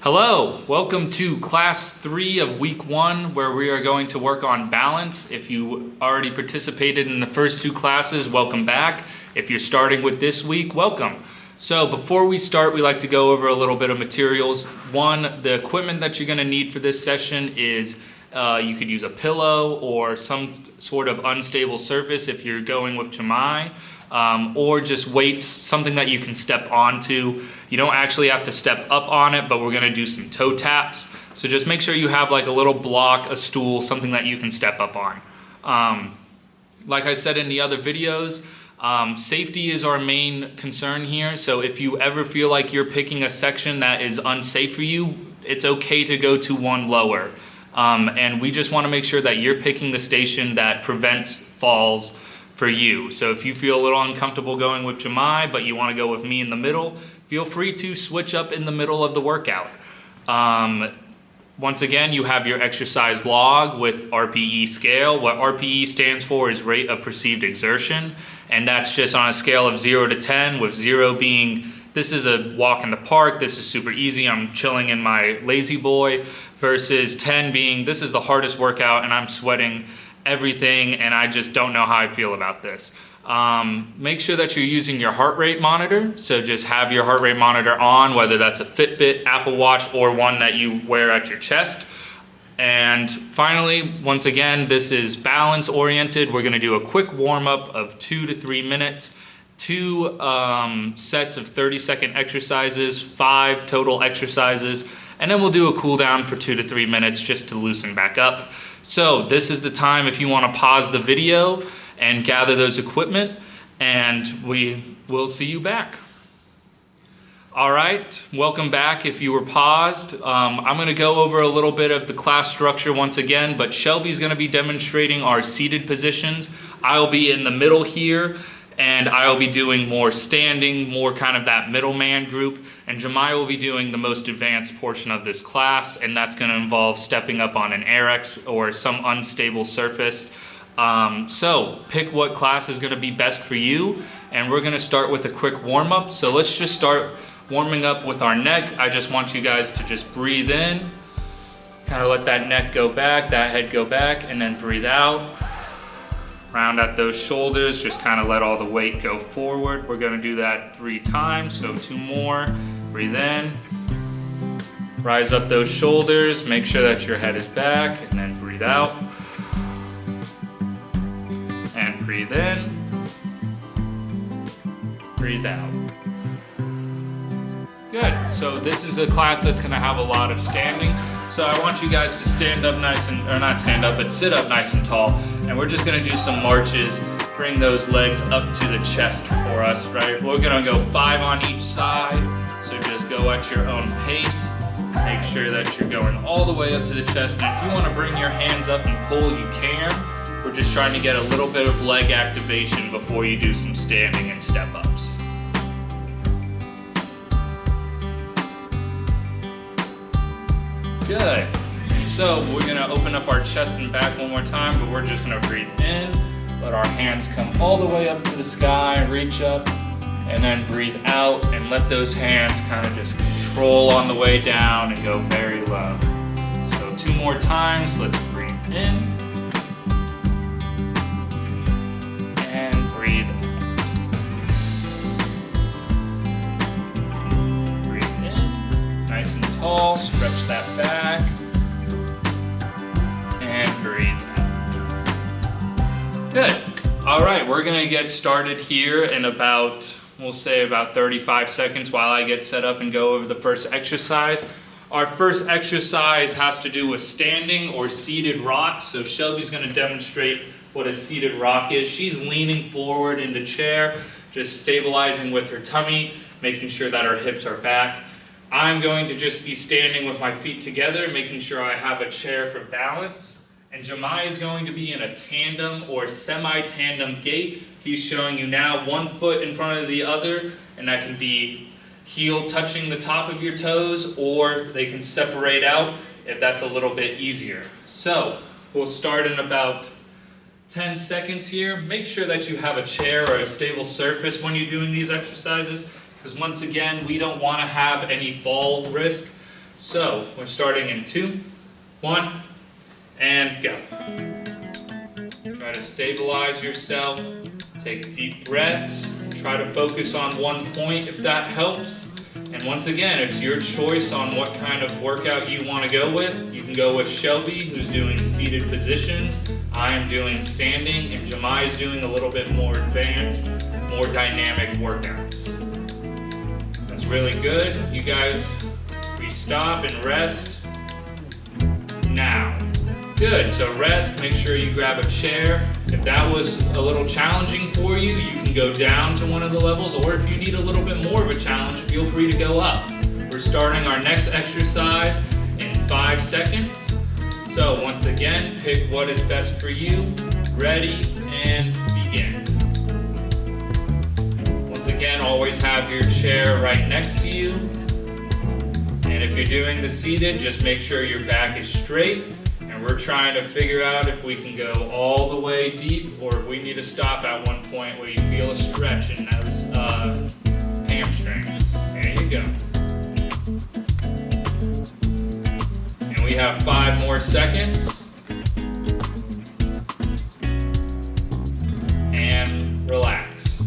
Hello, welcome to class 3 of week 1 where we are going to work on balance. If you already participated in the first 2 classes, welcome back. If you're starting with this week, welcome. So before we start, we like to go over a little bit of materials. One, the equipment that you're going to need for this session is you could use a pillow or some sort of unstable surface if you're going with Jemai. Or just weights, something that you can step onto. You don't actually have to step up on it, but we're gonna do some toe taps. So just make sure you have like a little block, a stool, something that you can step up on. Like I said in the other videos, safety is our main concern here. So if you ever feel like you're picking a section that is unsafe for you, it's okay to go to one lower. And we just wanna make sure that you're picking the station that prevents falls for you. So if you feel a little uncomfortable going with Jemai, but you want to go with me in the middle, feel free to switch up in the middle of the workout. Once again, you have your exercise log with RPE scale. What RPE stands for is rate of perceived exertion, and that's just on a scale of 0 to 10, with 0 being this is a walk in the park, this is super easy, I'm chilling in my lazy boy, versus 10 being this is the hardest workout and I'm sweating everything and I just don't know how I feel about this. Make sure that you're using your heart rate monitor. So just have your heart rate monitor on, whether that's a Fitbit, Apple Watch, or one that you wear at your chest. And finally, once again, this is balance oriented. We're gonna do a quick warm up of 2 to 3 minutes, 2 sets of 30-second exercises, 5 total exercises, and then we'll do a cool down for 2 to 3 minutes just to loosen back up. So this is the time if you want to pause the video and gather those equipment, and we will see you back. All right, welcome back if you were paused. I'm going to go over a little bit of the class structure once again, but Shelby's going to be demonstrating our seated positions. I'll be in the middle here, and I'll be doing more standing, more kind of that middleman group, and Jemai will be doing the most advanced portion of this class, and that's going to involve stepping up on an AirX or some unstable surface. So pick what class is going to be best for you, and we're going to start with a quick warm-up. So let's just start warming up with our neck. I just want you guys to just breathe in, kind of let that neck go back, that head go back, and then breathe out. Round out those shoulders, just kind of let all the weight go forward. We're gonna do that 3 times, so 2 more. Breathe in. Rise up those shoulders, make sure that your head is back, and then breathe out. And breathe in. Breathe out. Good, so this is a class that's gonna have a lot of standing. So I want you guys to stand up nice and, or not stand up, but sit up nice and tall. And we're just gonna do some marches, bring those legs up to the chest for us, right? We're gonna go 5 on each side. So just go at your own pace. Make sure that you're going all the way up to the chest. And if you wanna bring your hands up and pull, you can. We're just trying to get a little bit of leg activation before you do some standing and step ups. Good. So we're gonna open up our chest and back one more time, but we're just gonna breathe in, let our hands come all the way up to the sky, reach up, and then breathe out and let those hands kind of just control on the way down and go very low. So 2 more times, let's breathe in, and breathe out. Nice and tall, stretch that back, and breathe out. Good. All right, we're gonna get started here in about, we'll say about 35 seconds while I get set up and go over the first exercise. Our first exercise has to do with standing or seated rock. So Shelby's gonna demonstrate what a seated rock is. She's leaning forward in the chair, just stabilizing with her tummy, making sure that her hips are back. I'm going to just be standing with my feet together, making sure I have a chair for balance. And Jemai is going to be in a tandem or semi-tandem gait. He's showing you now 1 foot in front of the other, and that can be heel touching the top of your toes, or they can separate out if that's a little bit easier. So we'll start in about 10 seconds here. Make sure that you have a chair or a stable surface when you're doing these exercises, because once again, we don't want to have any fall risk. So we're starting in 2, 1, and go. Try to stabilize yourself, take deep breaths, try to focus on one point if that helps. And once again, it's your choice on what kind of workout you want to go with. You can go with Shelby, who's doing seated positions. I am doing standing, and Jemai is doing a little bit more advanced, more dynamic workouts. That's really good. You guys, we stop and rest now. Good, so rest, make sure you grab a chair. If that was a little challenging for you, you can go down to one of the levels, or if you need a little bit more of a challenge, feel free to go up. We're starting our next exercise in 5 seconds. So once again, pick what is best for you. Ready, and begin. Once again, always have your chair right next to you. And if you're doing the seated, just make sure your back is straight. And we're trying to figure out if we can go all the way deep, or if we need to stop at one point where you feel a stretch in those hamstrings. There you go. And we have 5 more seconds. And relax.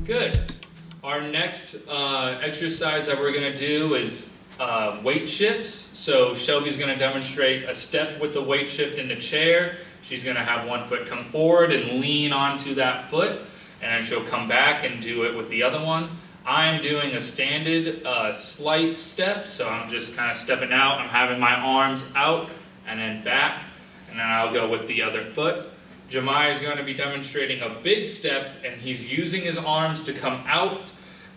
Good. Our next exercise that we're going to do is weight shifts. So Shelby's going to demonstrate a step with the weight shift in the chair. She's going to have one foot come forward and lean onto that foot, and then she'll come back and do it with the other one. I'm doing a standard slight step, so I'm just kind of stepping out. I'm having my arms out and then back, and then I'll go with the other foot. Jemai is going to be demonstrating a big step, and he's using his arms to come out.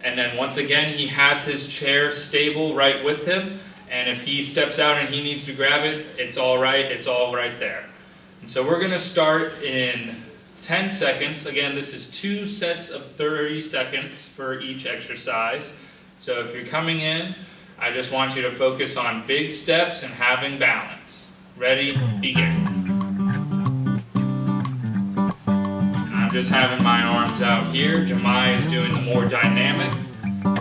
And then once again, he has his chair stable right with him. And if he steps out and he needs to grab it, it's all right there. And so we're gonna start in 10 seconds. Again, this is 2 sets of 30 seconds for each exercise. So if you're coming in, I just want you to focus on big steps and having balance. Ready, begin. Just having my arms out here. Jemai is doing the more dynamic.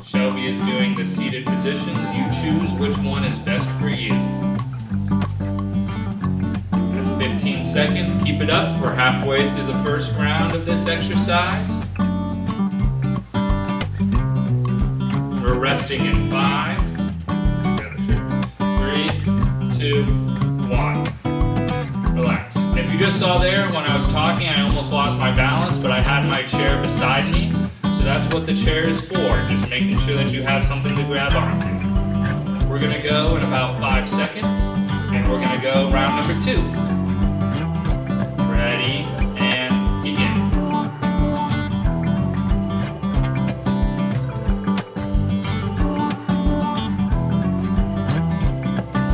Shelby is doing the seated positions. You choose which one is best for you. That's 15 seconds. Keep it up. We're halfway through the first round of this exercise. We're resting in 5, 3, 2, 1. Relax. If you just saw there when I was talking, I almost lost my balance, but I had my chair beside me. So that's what the chair is for, just making sure that you have something to grab onto. We're going to go in about 5 seconds, and we're going to go round number 2. Ready, and begin.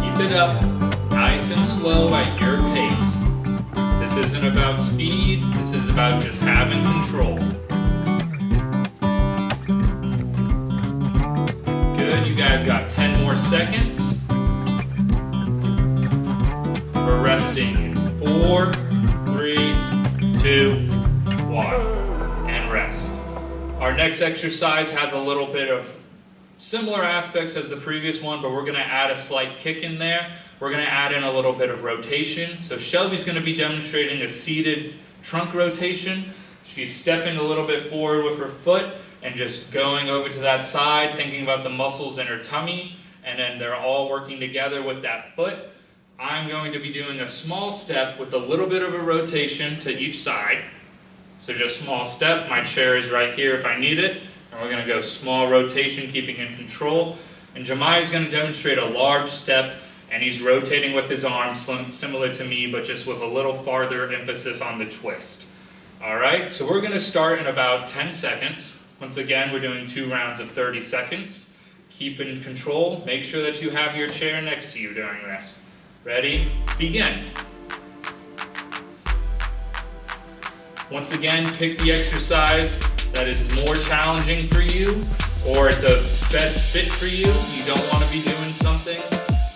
Keep it up, nice and slow at your pace. This isn't about speed, this is about just having control. Good, you guys got 10 more seconds. We're resting in 4, 3, 2, 1, and rest. Our next exercise has a little bit of similar aspects as the previous one, but we're going to add a slight kick in there. We're going to add in a little bit of rotation. So Shelby's going to be demonstrating a seated trunk rotation. She's stepping a little bit forward with her foot and just going over to that side, thinking about the muscles in her tummy, and then they're all working together with that foot. I'm going to be doing a small step with a little bit of a rotation to each side. So just small step. My chair is right here if I need it. And we're going to go small rotation, keeping in control. And Jemai is going to demonstrate a large step, and he's rotating with his arms similar to me, but just with a little farther emphasis on the twist. All right, so we're going to start in about 10 seconds. Once again, we're doing 2 rounds of 30 seconds. Keep in control. Make sure that you have your chair next to you during this. Ready? Begin. Once again, pick the exercise that is more challenging for you or the best fit for you. You don't want to be doing something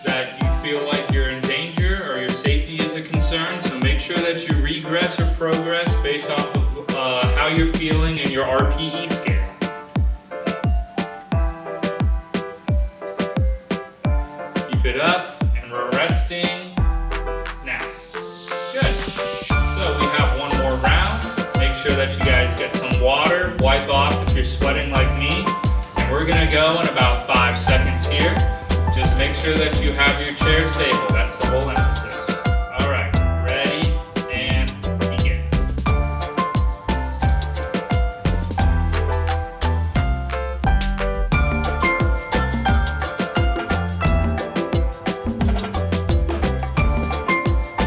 that you feel like you're in danger or your safety is a concern. So make sure that you regress or progress based off of how you're feeling and your RPE scale. Keep up, and we're resting now. Good. So we have one more round. Make sure that you guys get some water, wipe off if you're sweating like me. And we're gonna go in about 5 seconds here. Just make sure that you have your chair stable. That's the whole emphasis. All right, ready and begin.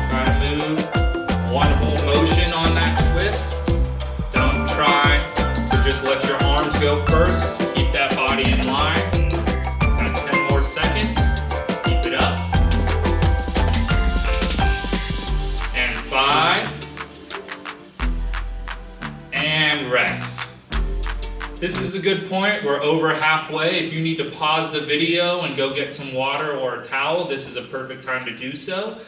Try to move one whole motion on that twist. Don't try to just let your arms go first. Keep that body in line. Seconds. Keep it up. And 5. And rest. This is a good point. We're over halfway. If you need to pause the video and go get some water or a towel, this is a perfect time to do so.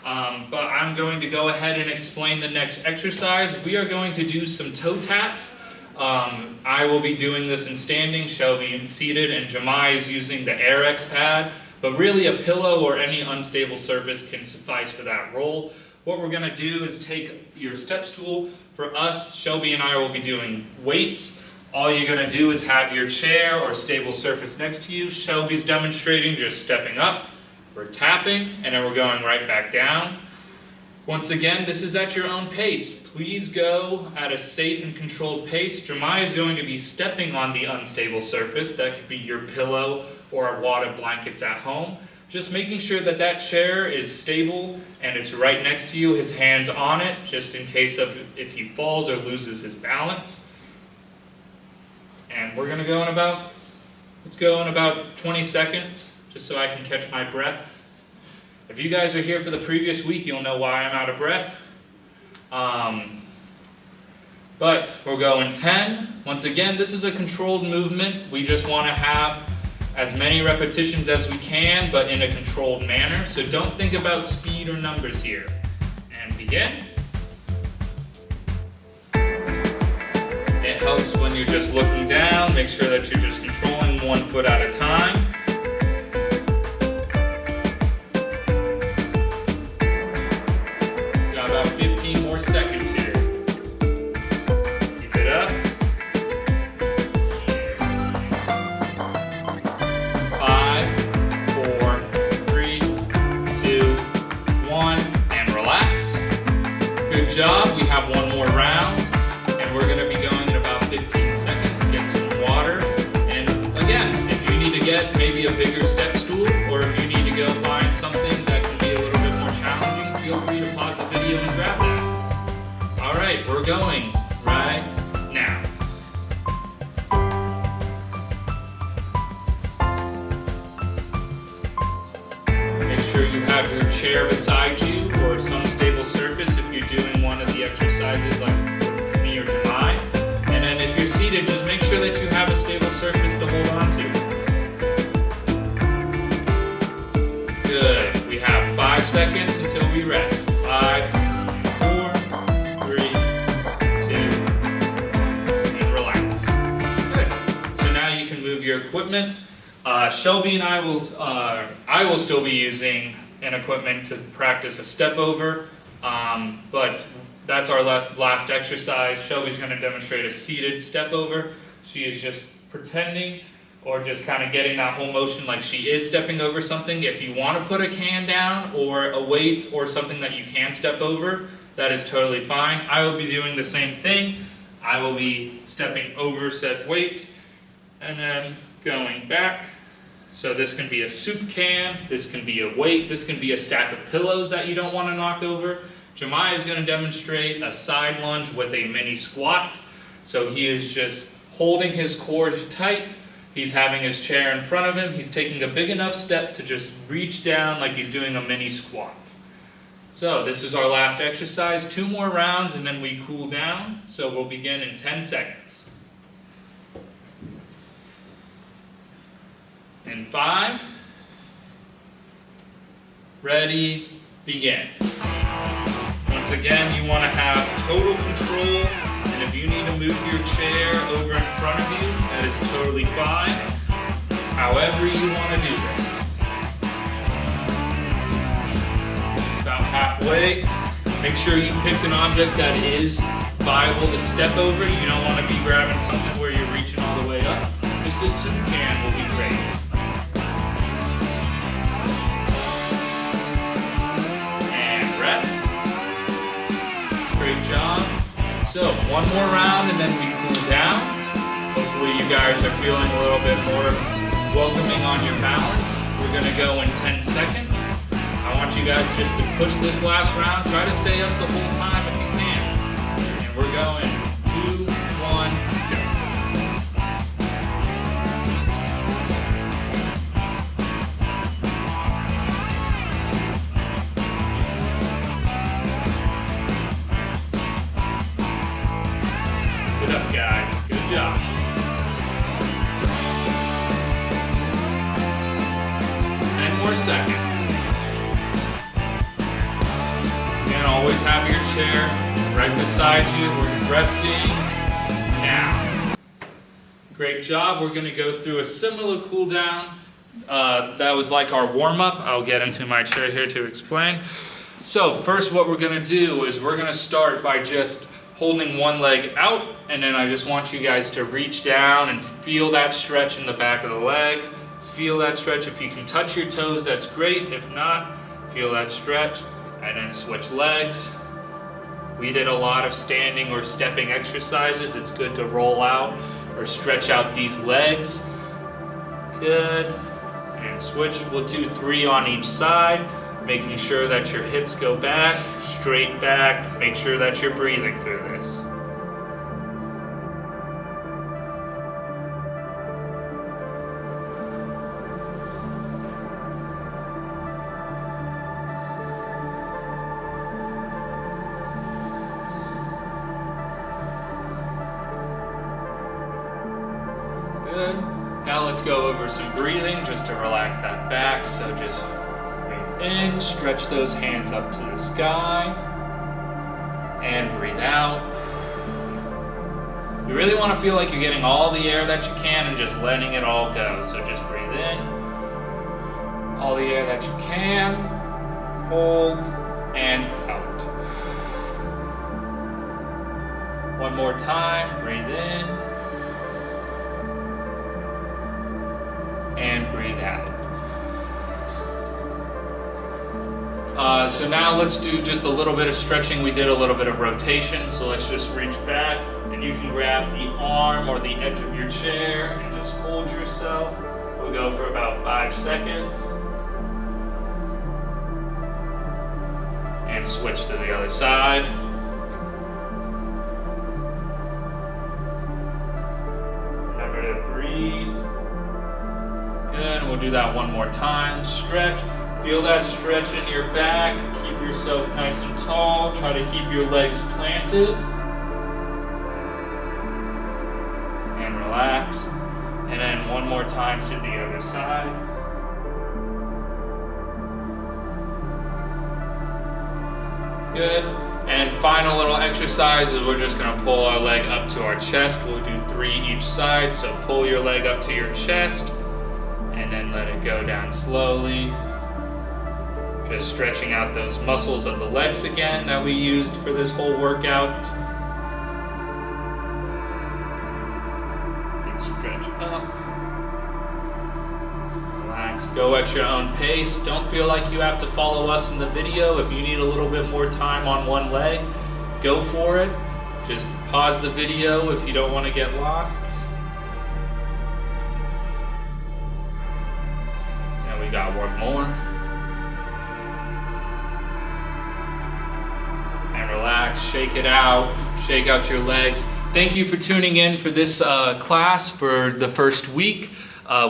But I'm going to go ahead and explain the next exercise. We are going to do some toe taps. I will be doing this in standing, Shelby in seated, and Jemai is using the AirX pad. But really a pillow or any unstable surface can suffice for that role. What we're going to do is take your step stool. For us, Shelby and I will be doing weights. All you're going to do is have your chair or stable surface next to you. Shelby's demonstrating just stepping up. We're tapping, and then we're going right back down. Once again, this is at your own pace. Please go at a safe and controlled pace. Jemai is going to be stepping on the unstable surface. That could be your pillow or a wad of blankets at home. Just making sure that that chair is stable and it's right next to you, his hands on it, just in case of if he falls or loses his balance. And we're gonna go in about, let's go in about 20 seconds, just so I can catch my breath. If you guys are here for the previous week, you'll know why I'm out of breath. But we're going 10. Once again, this is a controlled movement. We just want to have as many repetitions as we can, but in a controlled manner. So don't think about speed or numbers here. And begin. It helps when you're just looking down. Make sure that you're just controlling one foot at a time. Got about 15 more seconds here. Keep it up. 5, 4, 3, 2, 1, and relax. Good job. We have one more round, and we're going to be going in about 15 seconds. Get some water. And again, if you need to get maybe a bigger step stool, or if you need to go find something that can be a little bit more challenging, feel free to pause the video and grab that. All right, we're going right now. Make sure you have your chair beside you or some stable surface if you're doing one of the exercises like me or Jemai. And then if you're seated, just make sure that you have a stable surface to hold on to. Good. We have 5 seconds until we rest. 5, 4, 3, 2, and relax. Good. So now you can move your equipment. Shelby and I will still be using an equipment to practice a step over, but that's our last exercise. Shelby's going to demonstrate a seated step over. She is just pretending or just kind of getting that whole motion like she is stepping over something. If you want to put a can down or a weight or something that you can step over, that is totally fine. I will be doing the same thing. I will be stepping over said weight and then going back. So this can be a soup can, this can be a weight, this can be a stack of pillows that you don't want to knock over. Jemai is going to demonstrate a side lunge with a mini squat. So he is just holding his core tight. He's having his chair in front of him. He's taking a big enough step to just reach down like he's doing a mini squat. So this is our last exercise. 2 more rounds and then we cool down. So we'll begin in 10 seconds. In 5, ready, begin. Once again, you want to have total control, and if you need to move your chair over in front of you, that is totally fine. However you want to do this. halfway. Make sure you pick an object that is viable to step over. You don't want to be grabbing something where you're reaching all the way up. Just as you can will be great. And rest. Great job. So one more round and then we cool down. Hopefully you guys are feeling a little bit more welcoming on your balance. We're gonna go in 10 seconds. I want you guys just to push this last round. Try to stay up the whole time if you can. And we're going 2, 1, go. Good up, guys. Good job. 10 more seconds. Always have your chair right beside you. We're resting now. Great job. We're going to go through a similar cool down. That was like our warm up. I'll get into my chair here to explain. So first what we're going to do is we're going to start by just holding one leg out, and then I just want you guys to reach down and feel that stretch in the back of the leg. Feel that stretch. If you can touch your toes, that's great. If not, feel that stretch. And then switch legs. We did a lot of standing or stepping exercises. It's good to roll out or stretch out these legs. Good. And switch. We'll do 3 on each side, making sure that your hips go back, straight back. Make sure that you're breathing through this. Good. Now let's go over some breathing just to relax that back. So just breathe in, stretch those hands up to the sky, and breathe out. You really want to feel like you're getting all the air that you can and just letting it all go. So just breathe in, all the air that you can, hold, and out. One more time, breathe in, and breathe out. So now let's do just a little bit of stretching. We did a little bit of rotation, so let's just reach back, and you can grab the arm or the edge of your chair and just hold yourself. We'll go for about 5 seconds. And switch to the other side. Remember to breathe. Good, we'll do that one more time. Stretch, feel that stretch in your back. Keep yourself nice and tall. Try to keep your legs planted. And relax. And then one more time to the other side. Good. And final little exercise is we're just gonna pull our leg up to our chest. We'll do 3 each side. So pull your leg up to your chest, and then let it go down slowly. Just stretching out those muscles of the legs again that we used for this whole workout. Big stretch up. Relax, go at your own pace. Don't feel like you have to follow us in the video. If you need a little bit more time on one leg, go for it. Just pause the video if you don't want to get lost. We got one more. And relax, shake it out, shake out your legs. Thank you for tuning in for this class for the first week.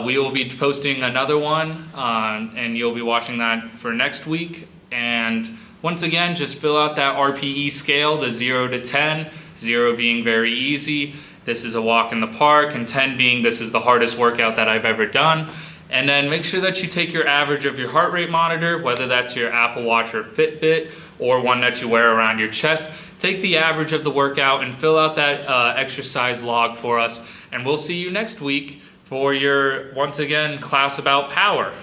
We will be posting another one, and you'll be watching that for next week. And once again, just fill out that RPE scale, the 0 to 10, 0 being very easy. This is a walk in the park, and 10 being this is the hardest workout that I've ever done. And then make sure that you take your average of your heart rate monitor, whether that's your Apple Watch or Fitbit, or one that you wear around your chest. Take the average of the workout and fill out that exercise log for us. And we'll see you next week for your, once again, class about power.